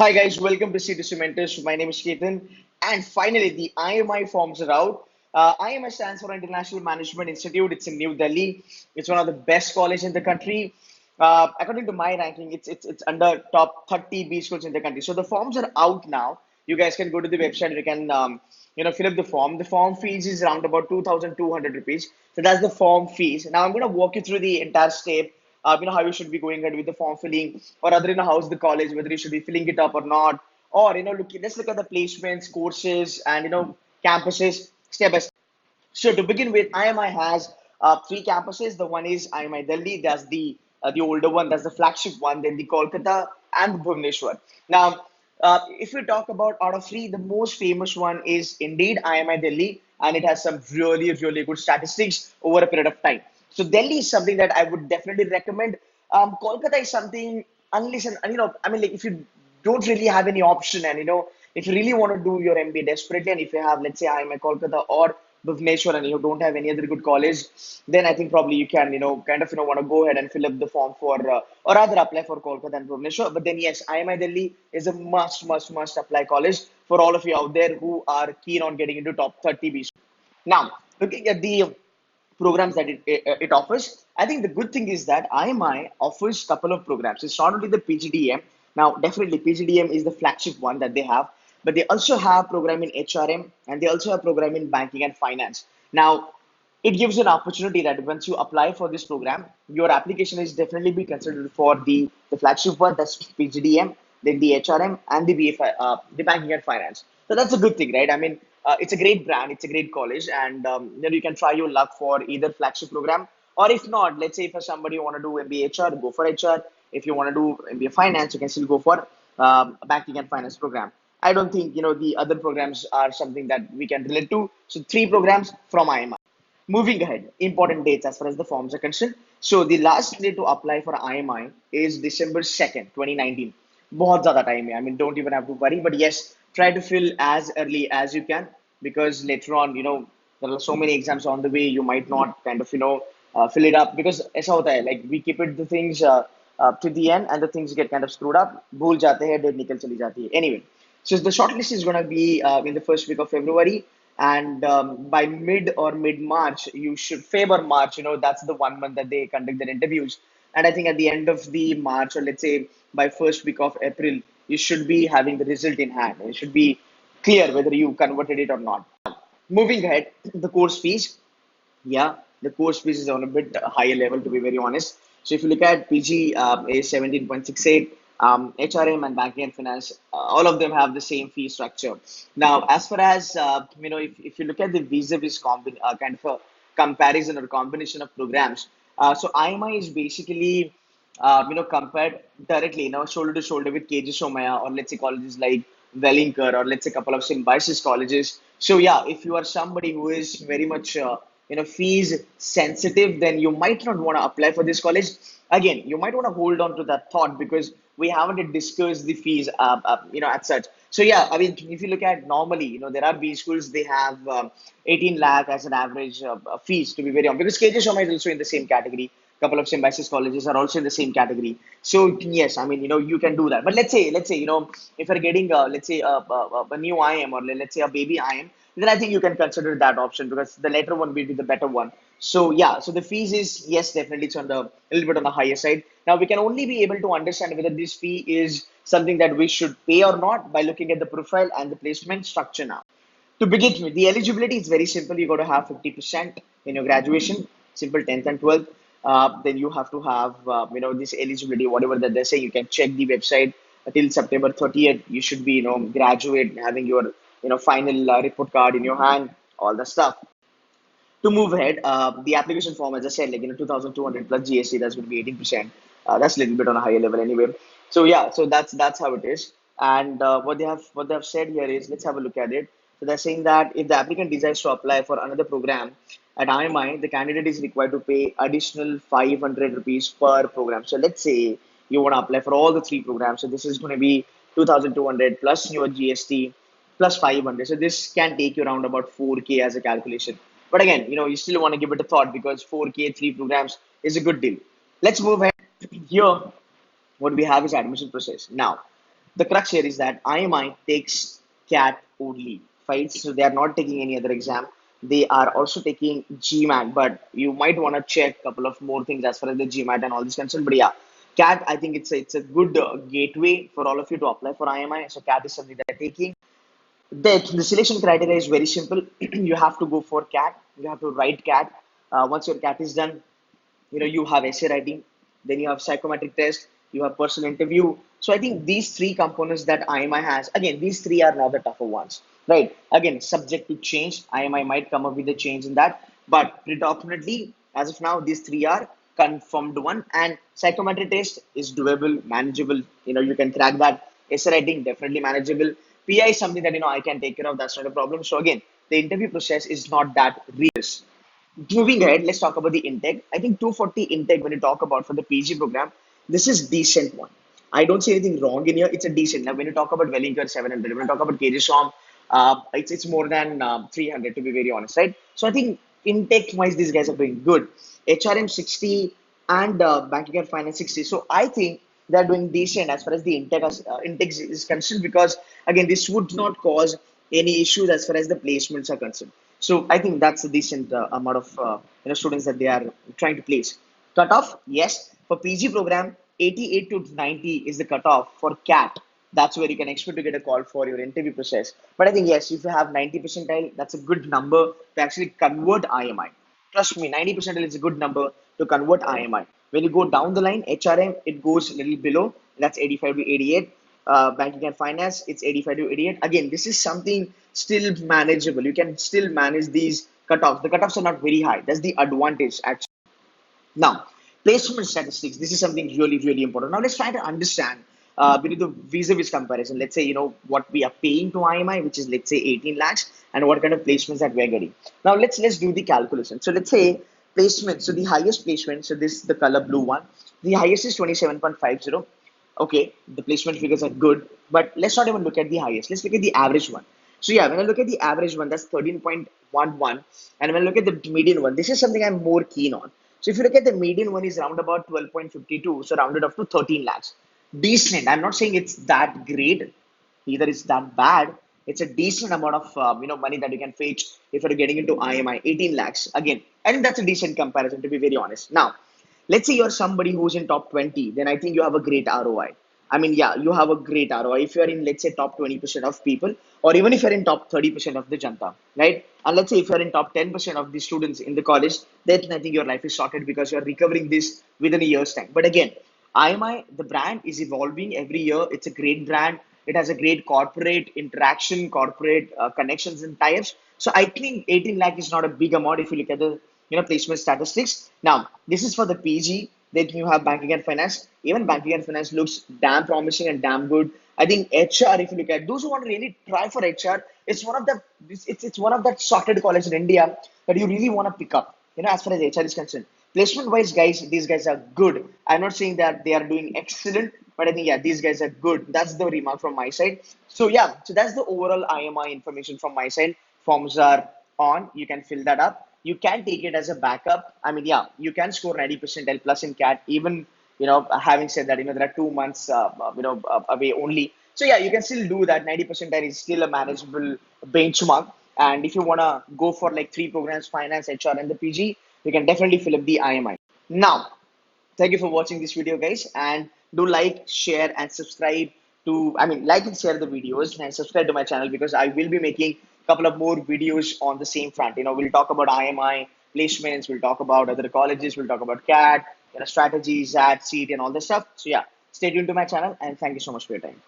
Hi guys, welcome to City Cementers. My name is Ketan, and finally the IMI forms are out. IMI stands for International Management Institute. It's in New Delhi. It's one of the best colleges in the country. According to my ranking, it's under top 30 B schools in the country. So the forms are out now. You guys can go to the website. You can fill up the form. The form fees is around about 2,200 rupees. So that's the form fees. Now I'm going to walk you through the entire step, how you should be going ahead with the form filling, or other, how's the college, whether you should be filling it up or not, or let's look at the placements, courses, and campuses step by step. So to begin with, IMI has three campuses. The one is IMI Delhi. That's the older one. That's the flagship one. Then the Kolkata and Bhubaneswar. Now, if we talk about out of three, the most famous one is indeed IMI Delhi, and it has some really good statistics over a period of time. So Delhi is something that I would definitely recommend. Kolkata is something, unless and like if you don't really have any option, and if you really want to do your MBA desperately, and if you have, let's say, IMI Kolkata or Bhubaneswar, and you don't have any other good college, then I think probably you can, want to go ahead and fill up the form for, or rather apply for Kolkata and Bhubaneswar. But then, yes, IMI Delhi is a must apply college for all of you out there who are keen on getting into top 30 B. Now, looking at the programs that it offers, I think the good thing is that IMI offers a couple of programs. It's not only the PGDM. Now, definitely PGDM is the flagship one that they have, but they also have program in HRM, and they also have program in banking and finance. Now, it gives you an opportunity that once you apply for this program, your application is definitely be considered for the flagship one, that's PGDM, then the HRM, and the BFI, the banking and finance. So that's a good thing, right? I mean, it's a great brand, it's a great college, and then you can try your luck for either flagship program, or if not, let's say for somebody want to do MBA HR, go for HR. If you want to do MBA finance, you can still go for banking and finance program. I don't think the other programs are something that we can relate to. So three programs from IMI. Moving ahead, important dates as far as the forms are concerned. So the last day to apply for IMI is December 2nd, 2019. बहुत ज़्यादा time है. I mean, don't even have to worry. But yes, try to fill as early as you can, because later on, there are so many exams on the way. You might not fill it up, because ऐसा होता है, like we keep it the things to the end, and the things get kind of screwed up. भूल जाते हैं, date निकल चली जाती है. Anyway, so the shortlist is going to be in the first week of February, and by mid March, you should Feb or March. That's the 1 month that they conduct their interviews, and I think at the end of the March, or let's say by first week of April, you should be having the result in hand. It should be clear whether you converted it or not. Moving ahead, the course fees. Yeah, the course fees is on a bit higher level, to be very honest. So if you look at PG, is 17.68, HRM and banking and finance, all of them have the same fee structure. Now, as far as if you look at the vis-a-vis kind of a comparison or combination of programs, so IMI is basically compared directly, shoulder to shoulder with KG Somaya, or let's say colleges like Wellinger, or let's say a couple of symbiosis colleges. So yeah, if you are somebody who is very much fees sensitive, then you might not want to apply for this college. Again, you might want to hold on to that thought, because we haven't discussed the fees, as such. So yeah, I mean, if you look at normally, there are B schools, they have 18 lakh as an average fees, to be very honest, because KJ Sharma is also in the same category. Couple of symbiosis colleges are also in the same category. So yes, I mean, you can do that. But let's say, if you're getting, let's say a new IM, or let's say a baby IM, then I think you can consider that option, because the later one will be the better one. So yeah, so the fees is, yes, definitely it's on the a little bit on the higher side. Now we can only be able to understand whether this fee is something that we should pay or not by looking at the profile and the placement structure now. To begin with, the eligibility is very simple. You got to have 50% in your graduation, simple 10th and 12th. Then you have to have, this eligibility, whatever that they say. You can check the website until September 30th. You should be, graduate, having your, final report card in your hand, all the stuff. To move ahead, the application form, as I said, like 2,200 plus GST, that's going to be 18%. That's a little bit on a higher level anyway. So yeah, so that's how it is. And what they have said here is, let's have a look at it. So they're saying that if the applicant decides to apply for another program at IMI, the candidate is required to pay additional 500 rupees per program. So let's say you want to apply for all the three programs. So this is going to be 2,200 plus your GST plus 500. So this can take you around about 4K as a calculation. But again, you still want to give it a thought, because 4K, three programs is a good deal. Let's move ahead. Here, what we have is admission process. Now, The crux here is that IMI takes CAT only, right? So they are not taking any other exam. They are also taking GMAT, but you might want to check a couple of more things as far as the GMAT and all this concerned. But yeah, CAT, I think it's a good gateway for all of you to apply for IMI. So CAT is something that they're taking. The selection criteria is very simple. You have to go for CAT. You have to write CAT. Once your CAT is done, you have essay writing, then you have psychometric test, you have personal interview. So I think these three components that IMI has, again, these three are not the tougher ones, right? Again, subject to change. IMI might come up with a change in that, but predominantly, as of now, these three are confirmed one. And psychometric test is doable, manageable. You can crack that. Essay writing definitely manageable. PI is something that I can take care of. That's not a problem. So again, the interview process is not that rigorous. Moving ahead, let's talk about the intake. I think 240 intake, when you talk about for the PG program, this is decent one. I don't see anything wrong in here. It's a decent. Now, when you talk about Wellinger 700, when you talk about KG Som, it's more than 300 to be very honest, right? So I think intake wise, these guys are doing good. HRM 60 and banking and finance 60. So I think they're doing decent as far as the intake is concerned, because again, this would not cause any issues as far as the placements are concerned. So I think that's a decent amount of students that they are trying to place. Cutoff, yes, for PG program, 88 to 90 is the cutoff. For CAT, that's where you can expect to get a call for your interview process. But I think yes, if you have 90 percentile, that's a good number to actually convert IMI. Trust me, 90 percentile is a good number to convert IMI. When you go down the line, HRM, it goes a little below. That's 85 to 88. Banking and finance, it's 85 to 88. Again, this is something still manageable. You can still manage these cutoffs. The cutoffs are not very high. That's the advantage, actually. Now, placement statistics. This is something really, really important. Now, let's try to understand the vis-a-vis comparison. Let's say, what we are paying to IMI, which is, let's say, 18 lakhs, and what kind of placements that we're getting. Now, let's do the calculation. So, let's say placement. So, the highest placement, so this the color blue one, the highest is 27.50. Okay, the placement figures are good, but let's not even look at the highest. Let's look at the average one. So yeah, when I look at the average one, that's 13.11. And when I look at the median one, this is something I'm more keen on. So if you look at the median one is around about 12.52, so rounded up to 13 lakhs. Decent. I'm not saying it's that great, either it's that bad. It's a decent amount of money that you can fetch if you're getting into IMI, 18 lakhs. Again, I think that's a decent comparison, to be very honest. Now, let's say you're somebody who's in top 20, then I think you have a great ROI. I mean, yeah, you have a great ROI if you're in, let's say, top 20% of people, or even if you're in top 30% of the Janta, right? And let's say if you're in top 10% of the students in the college, then I think your life is sorted because you're recovering this within a year's time. But again, IMI, the brand is evolving every year. It's a great brand. It has a great corporate interaction, corporate connections and ties. So I think 18 lakh is not a big amount if you look at the placement statistics. Now, this is for the PG. Then you have banking and finance. Even banking and finance looks damn promising and damn good. I think HR, if you look at those who want to really try for HR, it's one of the it's one of that sorted college in India that you really want to pick up. As far as HR is concerned, placement wise, guys, these guys are good. I'm not saying that they are doing excellent, but I think yeah, these guys are good. That's the remark from my side. So yeah, so that's the overall IMI information from my side. Forms are on. You can fill that up. You can take it as a backup. I mean, yeah, you can score 90 percentile plus in CAT. Even having said that, there are 2 months, away only. So yeah, you can still do that. 90 percentile is still a manageable benchmark. And if you wanna go for like three programs, finance, HR, and the PG, you can definitely fill up the IMI. Now, thank you for watching this video, guys, and do like, share, and subscribe to, like and share the videos and subscribe to my channel, because I will be making a couple of more videos on the same front. We'll talk about IMI placements, we'll talk about other colleges, we'll talk about CAT, strategies, ZAT, SEAT, and all this stuff. So yeah, stay tuned to my channel, and thank you so much for your time.